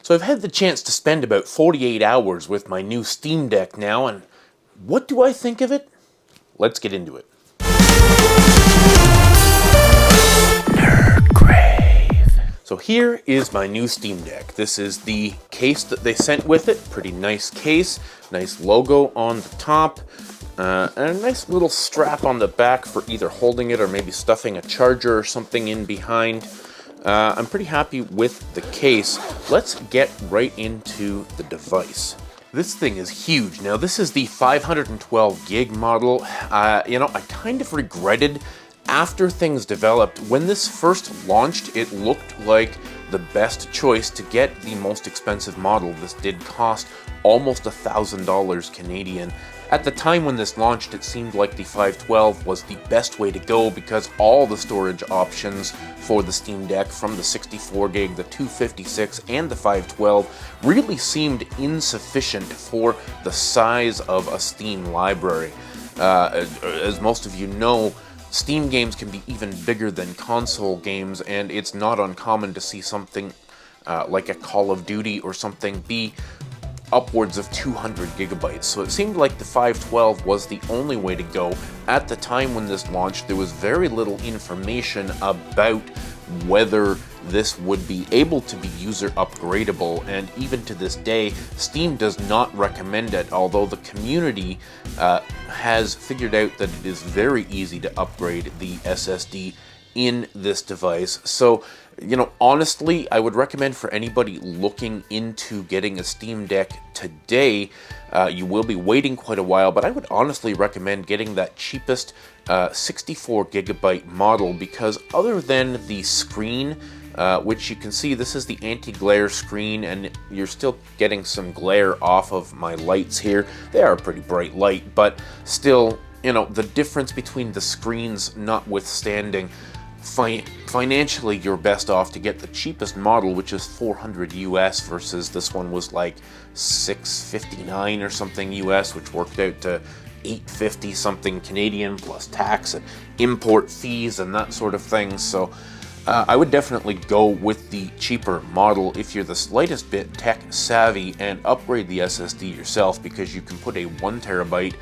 So I've had the chance to spend about 48 hours with my new Steam Deck now, and what do I think of it? Let's get into it. NerdCrave. So here is my new Steam Deck. This is the case that they sent with it. Pretty nice case, nice logo on the top, and a nice little strap on the back for either holding it or maybe stuffing a charger or something in behind. I'm pretty happy with the case. Let's get right into the device. This thing is huge. Now, this is the 512 gig model. I kind of regretted after things developed. When this first launched, it looked like the best choice to get the most expensive model. This did cost almost $1,000 Canadian. At the time when this launched, it seemed like the 512 was the best way to go because all the storage options for the Steam Deck, from the 64 gig, the 256, and the 512, really seemed insufficient for the size of a Steam library. As most of you know, Steam games can be even bigger than console games, and it's not uncommon to see something like a Call of Duty or something be upwards of 200 gigabytes. So it seemed like the 512 was the only way to go. At the time when this launched, there was very little information about whether this would be able to be user upgradable, and even to this day, Steam does not recommend it, although the community has figured out that it is very easy to upgrade the SSD in this device. So, honestly, I would recommend for anybody looking into getting a Steam Deck today, you will be waiting quite a while, but I would honestly recommend getting that cheapest 64 gigabyte model, because other than the screen, which you can see, this is the anti-glare screen, and you're still getting some glare off of my lights here. They are a pretty bright light, but still, the difference between the screens notwithstanding, financially you're best off to get the cheapest model, which is $400 US, versus this one was like $659 or something US, which worked out to $850 something Canadian, plus tax and import fees and that sort of thing. So I would definitely go with the cheaper model if you're the slightest bit tech savvy, and upgrade the SSD yourself, because you can put a 1 terabyte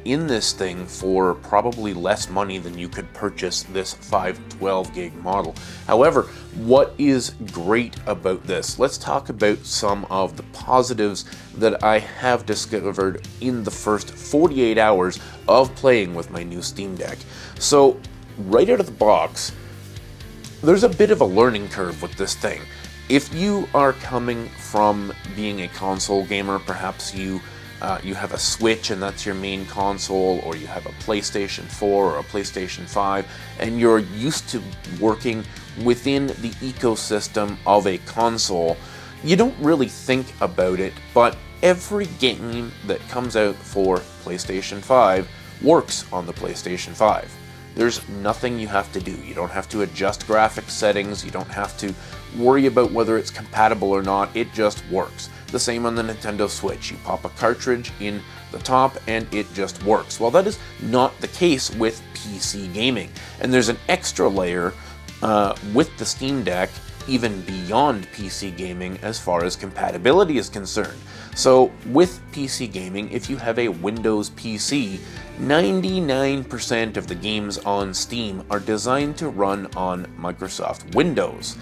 in this thing for probably less money than you could purchase this 512 gig model. However, what is great about this? Let's talk about some of the positives that I have discovered in the first 48 hours of playing with my new Steam Deck. So, right out of the box, there's a bit of a learning curve with this thing. If you are coming from being a console gamer, perhaps you have a Switch and that's your main console, or you have a PlayStation 4 or a PlayStation 5, and you're used to working within the ecosystem of a console, you don't really think about it, but every game that comes out for PlayStation 5 works on the PlayStation 5. There's nothing you have to do. You don't have to adjust graphics settings, you don't have to worry about whether it's compatible or not, it just works. The same on the Nintendo Switch. You pop a cartridge in the top and it just works. Well, that is not the case with PC gaming. And there's an extra layer with the Steam Deck, even beyond PC gaming, as far as compatibility is concerned. So with PC gaming, if you have a Windows PC, 99% of the games on Steam are designed to run on Microsoft Windows.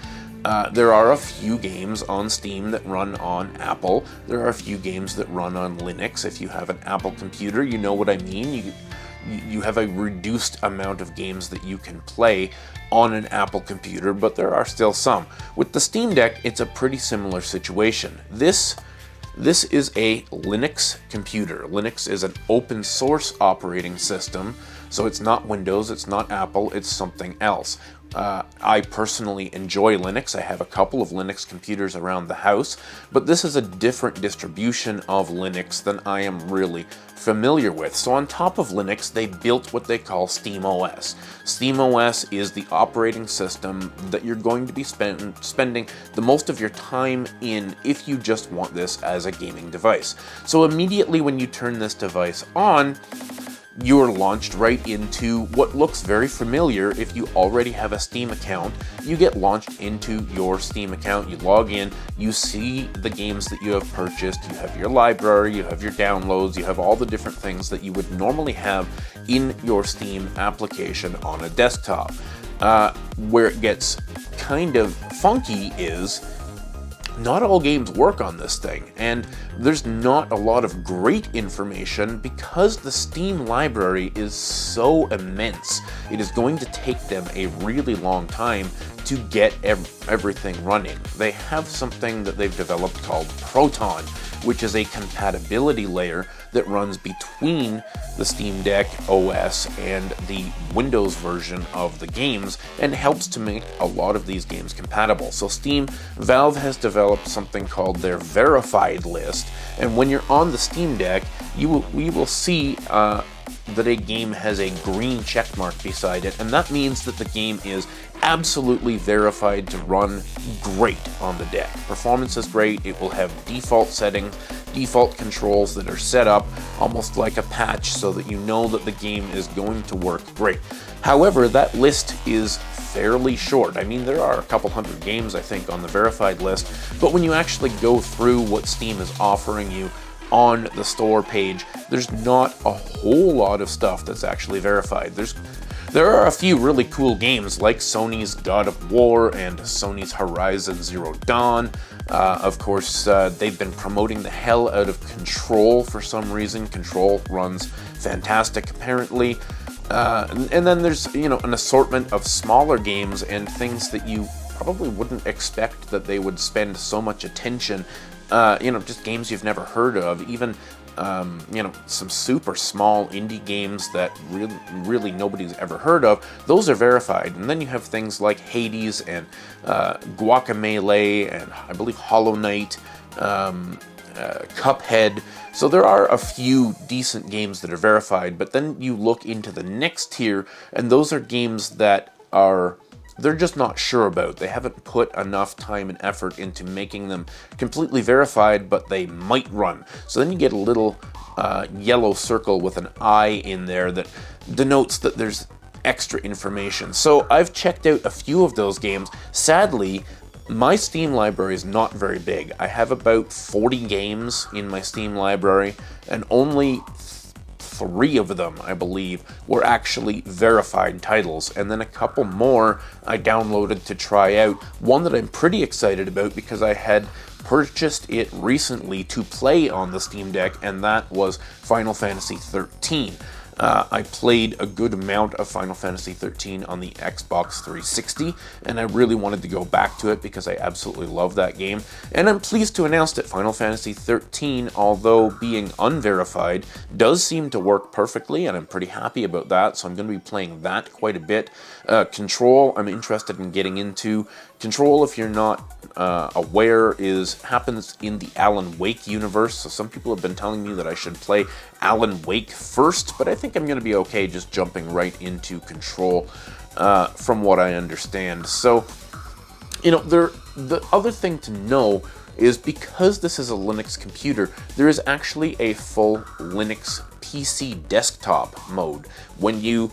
There are a few games on Steam that run on Apple. There are a few games that run on Linux. If you have an Apple computer, you know what I mean. You have a reduced amount of games that you can play on an Apple computer, but there are still some. With the Steam Deck, it's a pretty similar situation. This is a Linux computer. Linux is an open source operating system, so it's not Windows, it's not Apple, it's something else. I personally enjoy Linux. I have a couple of Linux computers around the house, but this is a different distribution of Linux than I am really familiar with. So on top of Linux, they built what they call SteamOS. SteamOS is the operating system that you're going to be spending the most of your time in if you just want this as a gaming device. So immediately when you turn this device on, you're launched right into what looks very familiar. If you already have a Steam account, you get launched into your Steam account, you log in, you see the games that you have purchased, you have your library, you have your downloads, you have all the different things that you would normally have in your Steam application on a desktop. Where it gets kind of funky is not all games work on this thing, and there's not a lot of great information because the Steam library is so immense. It is going to take them a really long time to get everything running. They have something that they've developed called Proton, which is a compatibility layer that runs between the Steam Deck OS and the Windows version of the games and helps to make a lot of these games compatible. So Valve has developed something called their verified list, and when you're on the Steam Deck, we will see that a game has a green check mark beside it, and that means that the game is absolutely verified to run great on the deck. Performance is great. It will have default settings, default controls that are set up almost like a patch so that you know that the game is going to work great. However, that list is fairly short. I mean, there are a couple hundred games, I think, on the verified list, but when you actually go through what Steam is offering you on the store page, there's not a whole lot of stuff that's actually verified. There are a few really cool games like Sony's God of War and Sony's Horizon Zero Dawn. Of course, they've been promoting the hell out of Control for some reason. Control runs fantastic, apparently. And then there's, an assortment of smaller games and things that you probably wouldn't expect that they would spend so much attention. Just games you've never heard of, even some super small indie games that really nobody's ever heard of. Those are verified. And then you have things like Hades and Guacamelee and I believe Hollow Knight, Cuphead. So there are a few decent games that are verified, but then you look into the next tier, and those are games that they're just not sure about. They haven't put enough time and effort into making them completely verified, but they might run. So then you get a little yellow circle with an I in there that denotes that there's extra information. So I've checked out a few of those games. Sadly, my Steam library is not very big. I have about 40 games in my Steam library, and only 3 of them, I believe, were actually verified titles, and then a couple more I downloaded to try out. One that I'm pretty excited about because I had purchased it recently to play on the Steam Deck, and that was Final Fantasy 13. I played a good amount of Final Fantasy 13 on the Xbox 360, and I really wanted to go back to it because I absolutely love that game. And I'm pleased to announce that Final Fantasy 13, although being unverified, does seem to work perfectly, and I'm pretty happy about that, so I'm going to be playing that quite a bit. Control, I'm interested in getting into. Control, if you're not aware, happens in the Alan Wake universe, so some people have been telling me that I should play Alan Wake first, but I think I'm going to be okay just jumping right into Control from what I understand. So, the other thing to know is because this is a Linux computer, there is actually a full Linux PC desktop mode. When you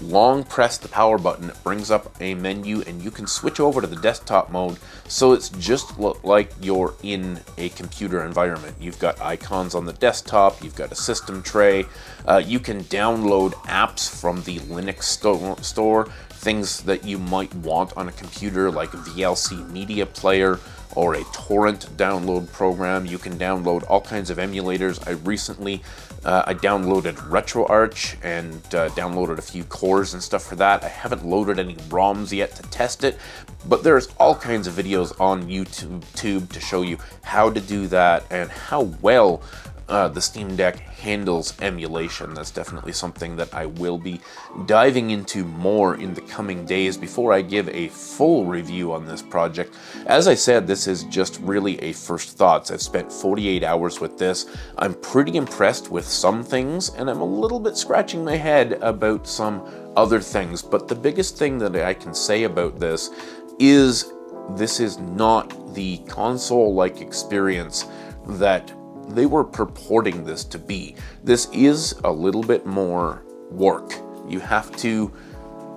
long press the power button, it brings up a menu and you can switch over to the desktop mode, so it's just like you're in a computer environment. You've got icons on the desktop, you've got a system tray, you can download apps from the Linux store, things that you might want on a computer like VLC Media Player or a torrent download program. You can download all kinds of emulators. I recently downloaded RetroArch and downloaded a few cores and stuff for that. I haven't loaded any ROMs yet to test it, but there's all kinds of videos on YouTube to show you how to do that and how well the Steam Deck handles emulation. That's definitely something that I will be diving into more in the coming days before I give a full review on this project. As I said, this is just really a first thoughts. I've spent 48 hours with this. I'm pretty impressed with some things, and I'm a little bit scratching my head about some other things. But the biggest thing that I can say about this is not the console-like experience that they were purporting this to be. This is a little bit more work. You have to,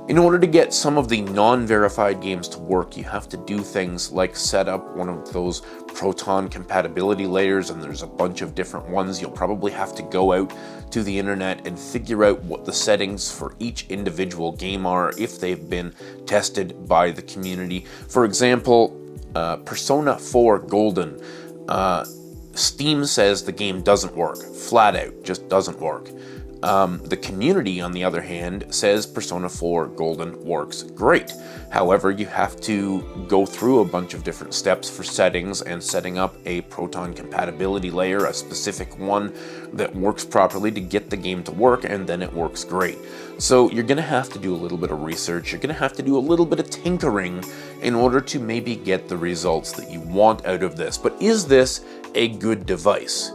in order to get some of the non-verified games to work, you have to do things like set up one of those Proton compatibility layers, and there's a bunch of different ones. You'll probably have to go out to the internet and figure out what the settings for each individual game are if they've been tested by the community. For example, Persona 4 Golden, Steam says the game doesn't work, flat out, just doesn't work. The community, on the other hand, says Persona 4 Golden works great. However, you have to go through a bunch of different steps for settings and setting up a Proton compatibility layer, a specific one that works properly to get the game to work, and then it works great. So you're going to have to do a little bit of research, you're going to have to do a little bit of tinkering in order to maybe get the results that you want out of this. But is this a good device?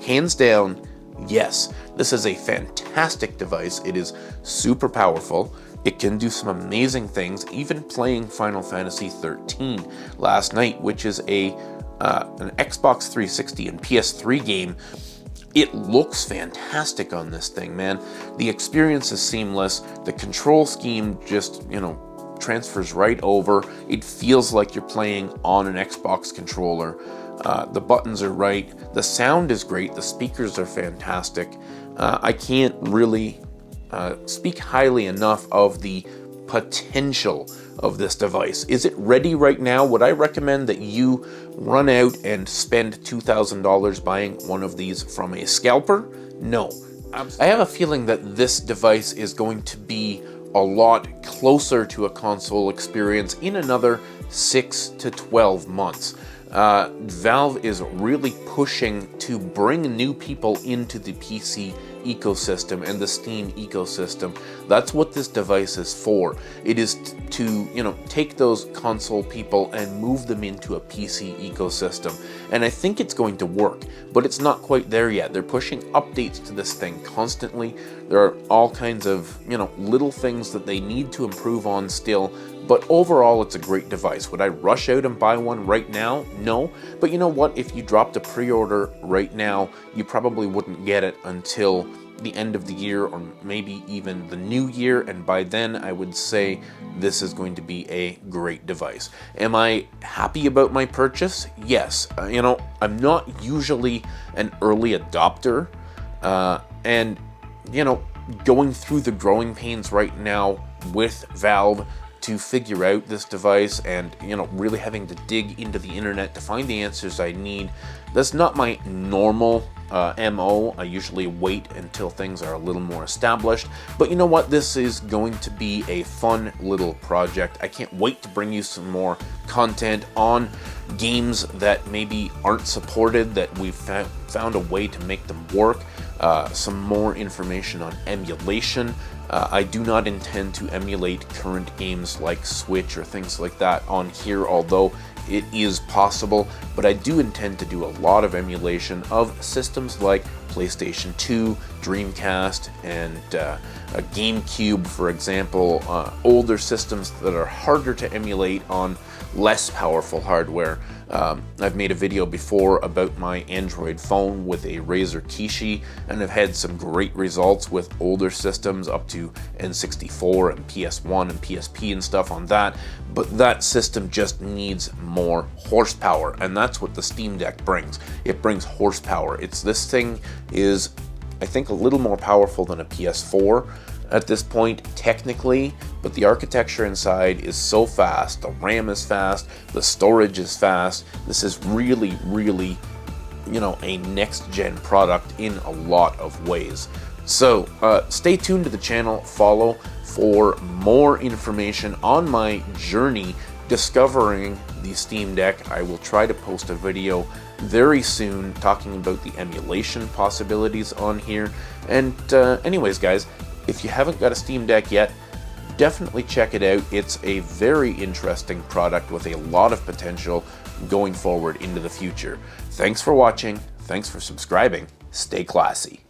Hands down, yes. This is a fantastic device. It is super powerful. It can do some amazing things, even playing Final Fantasy 13 last night, which is an Xbox 360 and PS3 game. It looks fantastic on this thing, man. The experience is seamless. The control scheme just, transfers right over. It feels like you're playing on an Xbox controller. The buttons are right. The sound is great. The speakers are fantastic. I can't really speak highly enough of the potential of this device. Is it ready right now? Would I recommend that you run out and spend $2,000 buying one of these from a scalper? No. I have a feeling that this device is going to be a lot closer to a console experience in another 6 to 12 months. Valve is really pushing to bring new people into the PC ecosystem and the Steam ecosystem. That's what this device is for. It is to, take those console people and move them into a PC ecosystem. And I think it's going to work, but it's not quite there yet. They're pushing updates to this thing constantly. There are all kinds of, little things that they need to improve on still. But overall, it's a great device. Would I rush out and buy one right now? No. But you know what? If you dropped a pre-order right now, you probably wouldn't get it until the end of the year or maybe even the new year. And by then, I would say this is going to be a great device. Am I happy about my purchase? Yes. I'm not usually an early adopter. And going through the growing pains right now with Valve to figure out this device and, really having to dig into the internet to find the answers I need. That's not my normal MO. I usually wait until things are a little more established. But you know what? This is going to be a fun little project. I can't wait to bring you some more content on games that maybe aren't supported, that we've found a way to make them work. Some more information on emulation. I do not intend to emulate current games like Switch or things like that on here, although it is possible, but I do intend to do a lot of emulation of systems like PlayStation 2, Dreamcast, and a GameCube, for example, older systems that are harder to emulate on less powerful hardware. I've made a video before about my Android phone with a Razer Kishi, and I've had some great results with older systems up to N64 and PS1 and PSP and stuff on that, but that system just needs more horsepower, and that's what the Steam Deck brings. It brings horsepower. This thing is, I think, a little more powerful than a PS4 at this point, technically, but the architecture inside is so fast, the RAM is fast, the storage is fast. This is really, really, a next-gen product in a lot of ways. So, stay tuned to the channel, follow for more information on my journey discovering the Steam Deck. I will try to post a video very soon talking about the emulation possibilities on here. And anyways, guys, if you haven't got a Steam Deck yet, definitely check it out. It's a very interesting product with a lot of potential going forward into the future. Thanks for watching. Thanks for subscribing. Stay classy.